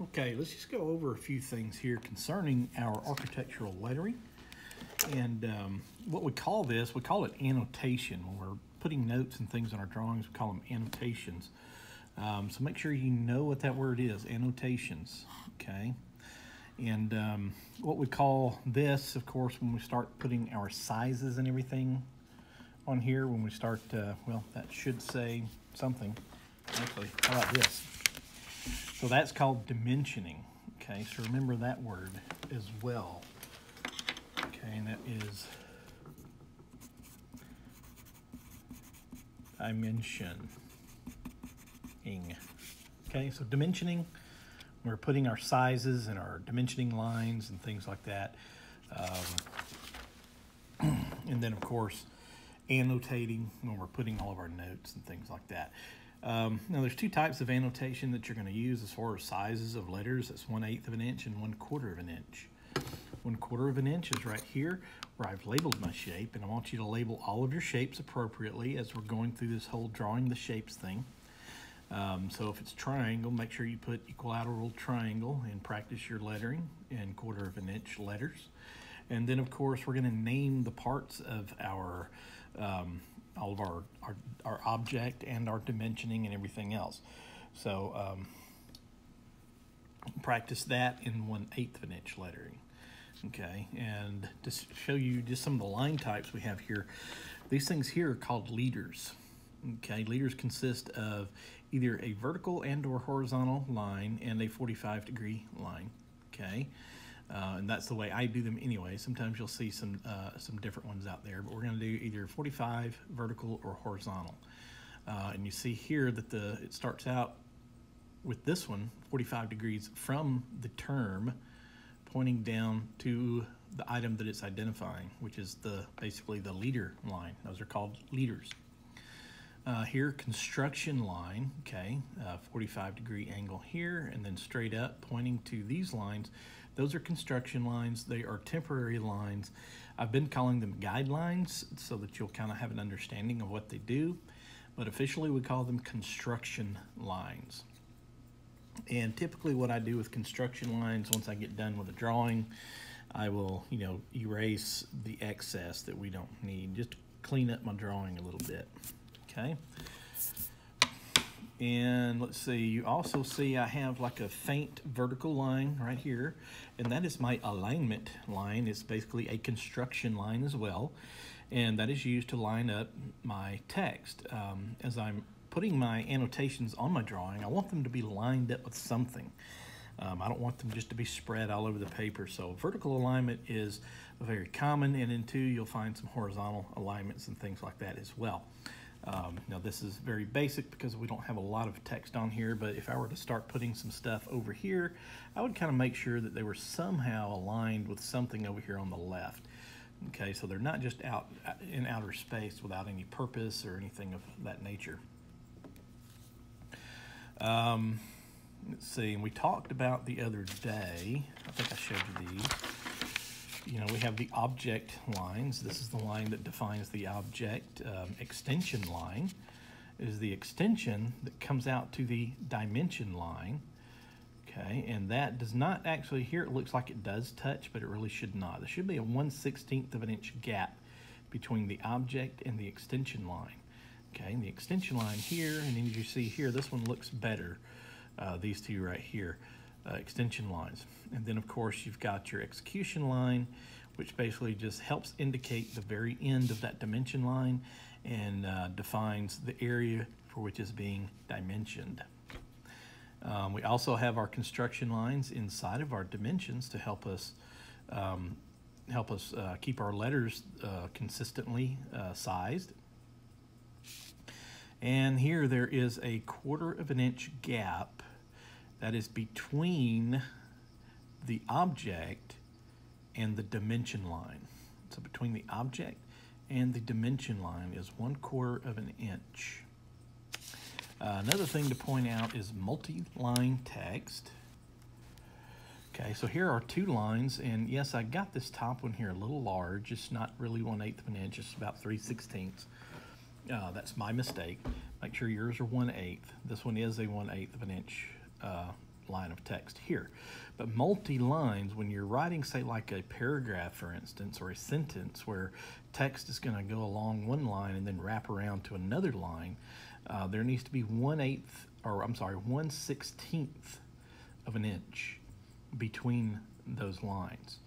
Okay, let's just go over a few things here concerning our architectural lettering. And what we call this, we call it annotation. When we're putting notes and things on our drawings, we call them annotations. So make sure you know what that word is, annotations, okay? And what we call this, of course, when we start putting our sizes and everything on here, when we start, well, that should say something. Actually, how about this? So that's called dimensioning, okay? So remember that word as well, okay? And that is dimensioning, okay? So dimensioning, we're putting our sizes and our dimensioning lines and things like that. And then, of course, annotating when we're putting all of our notes and things like that. Now, there's two types of annotation that you're going to use as far as sizes of letters. That's 1/8 of an inch and 1/4 of an inch. 1/4 of an inch is right here where I've labeled my shape, and I want you to label all of your shapes appropriately as we're going through this whole drawing the shapes thing. So if it's triangle, make sure you put equilateral triangle and practice your lettering in 1/4 of an inch letters. And then, of course, we're going to name the parts of our all of our object and our dimensioning and everything else. So practice that in 1/8 of an inch lettering. Okay, and to show you just some of the line types we have here, these things here are called leaders. Okay, leaders consist of either a vertical and or horizontal line and a 45-degree line. Okay. And that's the way I do them anyway. Sometimes you'll see some different ones out there, but we're going to do either 45, vertical, or horizontal. And you see here that it starts out with this one, 45 degrees from the term pointing down to the item that it's identifying, which is basically the leader line. Those are called leaders. Here, construction line, okay, 45-degree angle here, and then straight up pointing to these lines. Those are construction lines. They are temporary lines. I've been calling them guidelines so that you'll kind of have an understanding of what they do, but officially we call them construction lines. And typically what I do with construction lines, once I get done with a drawing, I will, erase the excess that we don't need, just to clean up my drawing a little bit, okay? And let's see, you also see I have like a faint vertical line right here, and that is my alignment line. It's basically a construction line as well, and that is used to line up my text. As I'm putting my annotations on my drawing, I want them to be lined up with something. I don't want them just to be spread all over the paper. So vertical alignment is very common, and in two you'll find some horizontal alignments and things like that as well. Now this is very basic because we don't have a lot of text on here, but if I were to start putting some stuff over here, I would kind of make sure that they were somehow aligned with something over here on the left. Okay, so they're not just out in outer space without any purpose or anything of that nature. Let's see, and we talked about the other day, I think I showed you these. We have the object lines. This is the line that defines the object. Extension line is the extension that comes out to the dimension line. Okay, and that does not actually, here it looks like it does touch, but it really should not. There should be a 1/16 of an inch gap between the object and the extension line. Okay, and the extension line here, and then you see here, this one looks better. These two right here. Extension lines. And then of course you've got your execution line, which basically just helps indicate the very end of that dimension line and defines the area for which is being dimensioned. We also have our construction lines inside of our dimensions to help us keep our letters consistently sized. And here there is a 1/4 of an inch gap that is between the object and the dimension line. So between the object and the dimension line is 1/4 of an inch. Another thing to point out is multi-line text. Okay, so here are two lines, and yes, I got this top one here a little large. It's not really 1/8 of an inch, it's about 3/16. That's my mistake. Make sure yours are 1/8. This one is a 1/8 of an inch line of text here. But multi-lines, when you're writing, say, like a paragraph, for instance, or a sentence where text is going to go along one line and then wrap around to another line, there needs to be 1/16 of an inch between those lines.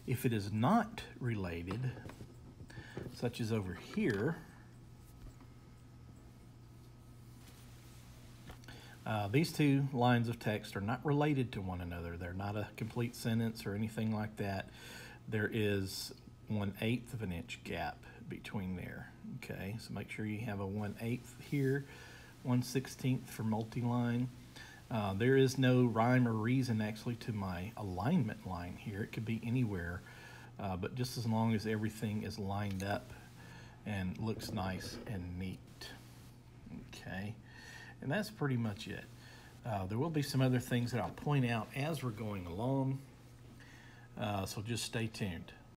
If it is not related, such as over here, these two lines of text are not related to one another. They're not a complete sentence or anything like that. There is 1/8 of an inch gap between there. Okay, so make sure you have a 1/8 here, 1/16 for multi-line. There is no rhyme or reason actually to my alignment line here. It could be anywhere, but just as long as everything is lined up and looks nice and neat. Okay, and that's pretty much it. There will be some other things that I'll point out as we're going along, so just stay tuned.